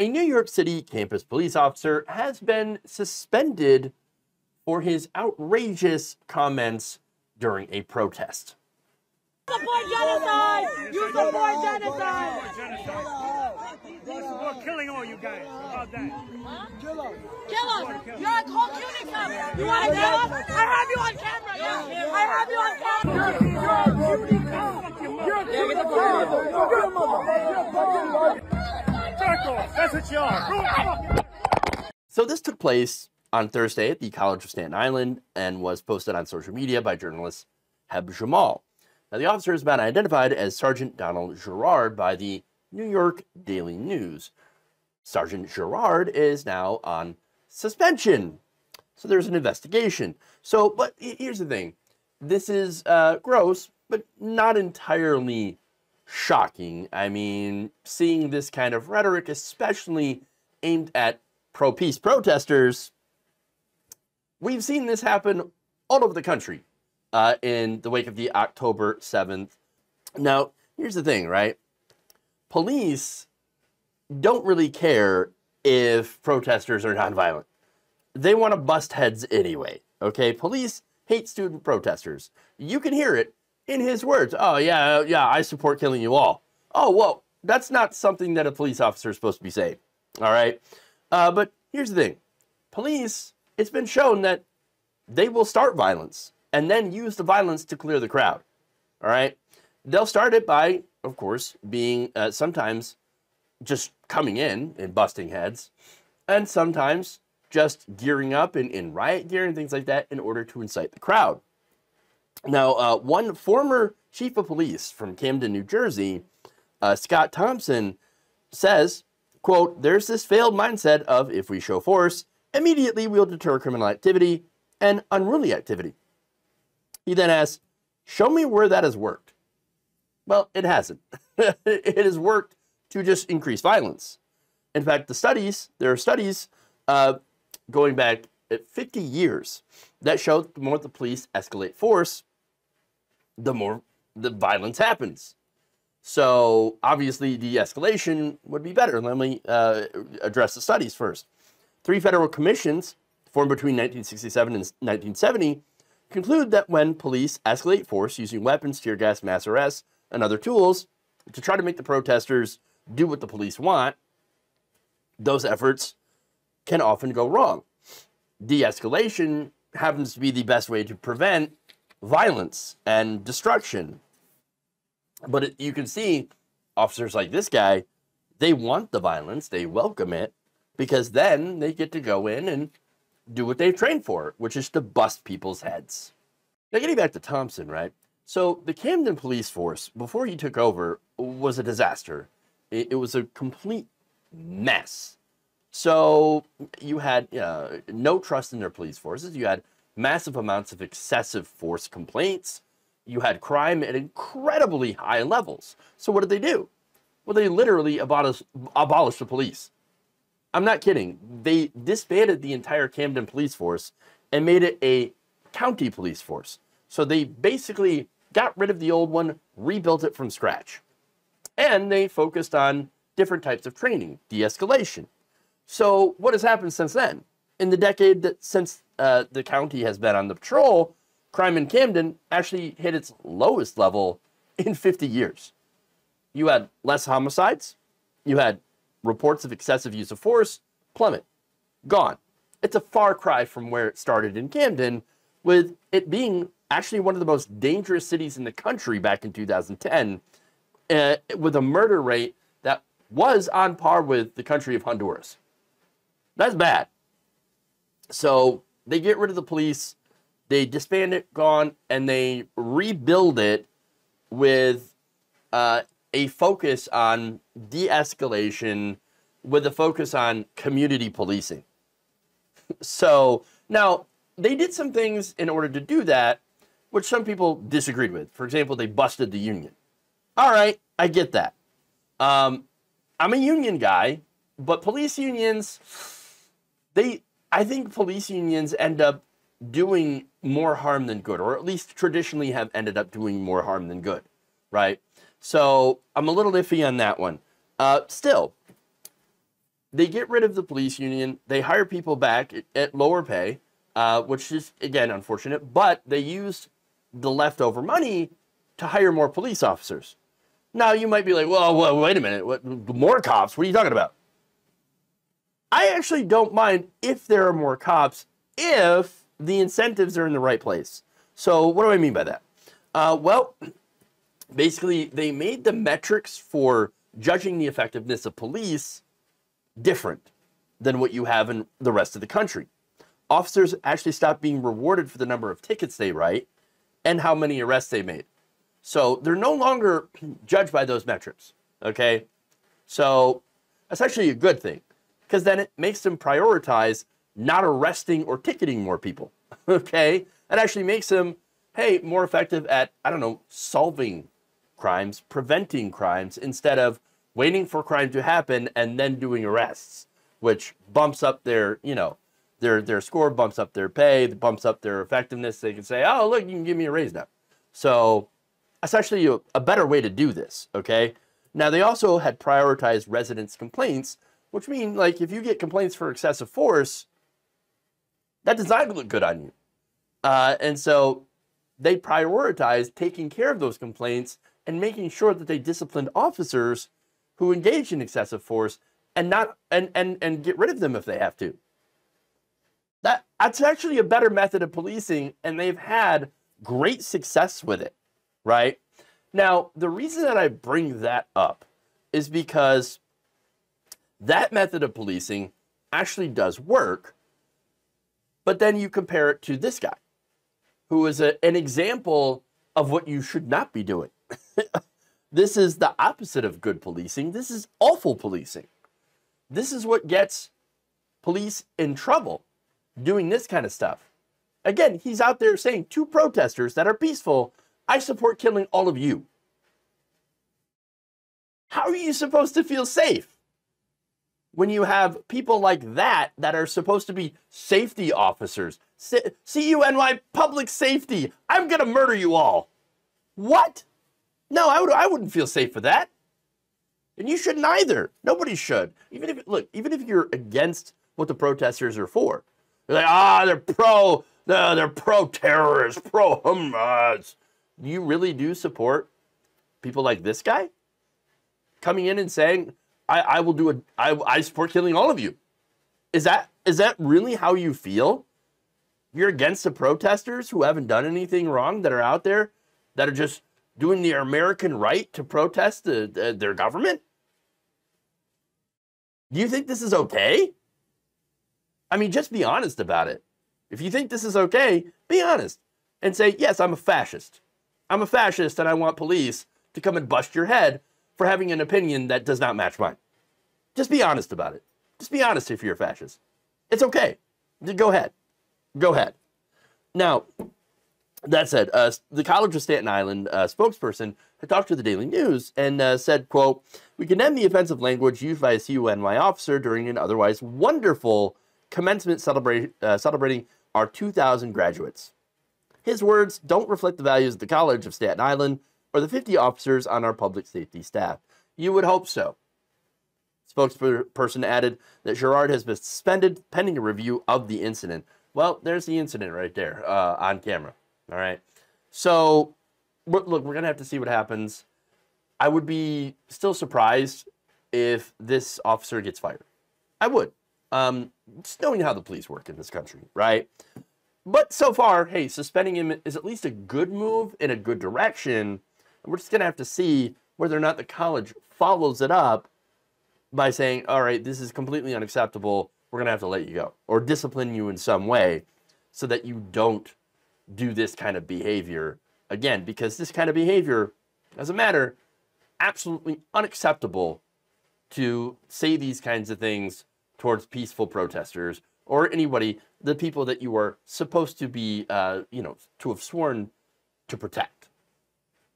A New York City campus police officer has been suspended for his outrageous comments during a protest. You support genocide! You support genocide! We're killing all you guys. How about that? Huh? Kill us. Kill us. You're a cold uniform. You want to kill us? I have you on camera. Yeah. I have you on camera. You're a That's what you are. So this took place on Thursday at the College of Staten Island and was posted on social media by journalist Heb Jamal. Now, the officer has been identified as Sergeant Donald Gerard by the New York Daily News. Sergeant Gerard is now on suspension. So there's an investigation. But here's the thing. This is gross, but not entirely shocking. I mean, seeing this kind of rhetoric, especially aimed at pro-peace protesters, we've seen this happen all over the country in the wake of the October 7th. Now, here's the thing, right? Police don't really care if protesters are nonviolent. They want to bust heads anyway, okay? Police hate student protesters. You can hear it in his words. Oh, yeah, I support killing you all. Oh, well, that's not something that a police officer is supposed to be saying, all right? But here's the thing. Police, it's been shown that they will start violence and then use the violence to clear the crowd, all right? They'll start it by, of course, being sometimes just coming in and busting heads, and sometimes just gearing up in riot gear and things like that in order to incite the crowd. Now, one former chief of police from Camden, New Jersey, Scott Thompson, says, quote, "There's this failed mindset of if we show force, immediately we'll deter criminal activity and unruly activity." He then asks, "Show me where that has worked." Well, it hasn't. It has worked to just increase violence. In fact, there are studies going back 50 years that show that the more the police escalate force, the more the violence happens. So obviously de-escalation would be better. Let me address the studies first. 3 federal commissions formed between 1967 and 1970 conclude that when police escalate force using weapons, tear gas, mass arrests, and other tools to try to make the protesters do what the police want, those efforts can often go wrong. De-escalation happens to be the best way to prevent violence and destruction. But you can see officers like this guy, they want the violence, they welcome it, because then they get to go in and do what they've trained for, which is to bust people's heads. Now, getting back to Thompson, right? So the Camden police force, before he took over, was a disaster. It was a complete mess. So you had no trust in their police forces. You had massive amounts of excessive force complaints. You had crime at incredibly high levels. So what did they do? Well, they literally abolished the police. I'm not kidding. They disbanded the entire Camden police force and made it a county police force. So they basically got rid of the old one, rebuilt it from scratch. And they focused on different types of training, de-escalation. So what has happened since then? In the decade that since the county has been on the patrol, crime in Camden actually hit its lowest level in 50 years. You had less homicides. You had reports of excessive use of force plummet, gone. It's a far cry from where it started in Camden, with it being actually one of the most dangerous cities in the country back in 2010, with a murder rate that was on par with the country of Honduras. That's bad. So they get rid of the police, they disband it, gone, and they rebuild it with a focus on de-escalation, with a focus on community policing. So now they did some things in order to do that, which some people disagreed with. For example, they busted the union. All right, I get that. I'm a union guy, but police unions, I think police unions end up doing more harm than good, or at least traditionally have ended up doing more harm than good, right? So I'm a little iffy on that one. Still, they get rid of the police union. They hire people back at lower pay, which is, again, unfortunate. But they use the leftover money to hire more police officers. Now, you might be like, well, wait a minute. What, more cops? What are you talking about? I actually don't mind if there are more cops if the incentives are in the right place. So what do I mean by that? Well, basically, they made the metrics for judging the effectiveness of police different than what you have in the rest of the country. Officers actually stopped being rewarded for the number of tickets they write and how many arrests they made. So they're no longer judged by those metrics, okay? So that's actually a good thing, because then it makes them prioritize not arresting or ticketing more people, okay? It actually makes them, hey, more effective at, I don't know, solving crimes, preventing crimes, instead of waiting for crime to happen and then doing arrests, which bumps up their, you know, their score, bumps up their pay, bumps up their effectiveness. They can say, oh, look, you can give me a raise now. So that's actually a better way to do this, okay? Now, they also had prioritized residents' complaints, which means, like, if you get complaints for excessive force, that does not look good on you. And so they prioritized taking care of those complaints and making sure that they disciplined officers who engage in excessive force and not and get rid of them if they have to. That's actually a better method of policing, and they've had great success with it, right? Now, the reason that I bring that up is because that method of policing actually does work, but then you compare it to this guy, who is an example of what you should not be doing. This is the opposite of good policing. This is awful policing. This is what gets police in trouble, doing this kind of stuff. Again, he's out there saying to protesters that are peaceful, I support killing all of you. How are you supposed to feel safe when you have people like that that are supposed to be safety officers? CUNY, public safety. I'm going to murder you all. What? No, I wouldn't feel safe for that. And you shouldn't either. Nobody should. Even if you're against what the protesters are for. They're like, they're pro-terrorists, pro-Hamas. You really do support people like this guy coming in and saying, I support killing all of you. Is that really how you feel? You're against the protesters who haven't done anything wrong, that are out there, that are just doing their American right to protest their government? Do you think this is okay? I mean, just be honest about it. If you think this is okay, be honest and say, yes, I'm a fascist. I'm a fascist and I want police to come and bust your head for having an opinion that does not match mine. Just be honest about it. Just be honest if you're a fascist. It's okay. Go ahead. Go ahead. Now, that said, the College of Staten Island spokesperson had talked to the Daily News and said, quote, we condemn the offensive language used by a CUNY officer during an otherwise wonderful commencement celebrating our 2,000 graduates. His words don't reflect the values of the College of Staten Island or the 50 officers on our public safety staff. You would hope so. Spokesperson added that Girard has been suspended pending a review of the incident. Well, there's the incident right there on camera. All right. So, look, we're going to have to see what happens. I would be still surprised if this officer gets fired. I would. Just knowing how the police work in this country, right? But so far, hey, suspending him is at least a good move in a good direction. And we're just going to have to see whether or not the college follows it up by saying, all right, this is completely unacceptable. We're going to have to let you go or discipline you in some way so that you don't do this kind of behavior again, because this kind of behavior, as a matter, absolutely unacceptable to say these kinds of things towards peaceful protesters or anybody, the people that you are supposed to be, to have sworn to protect.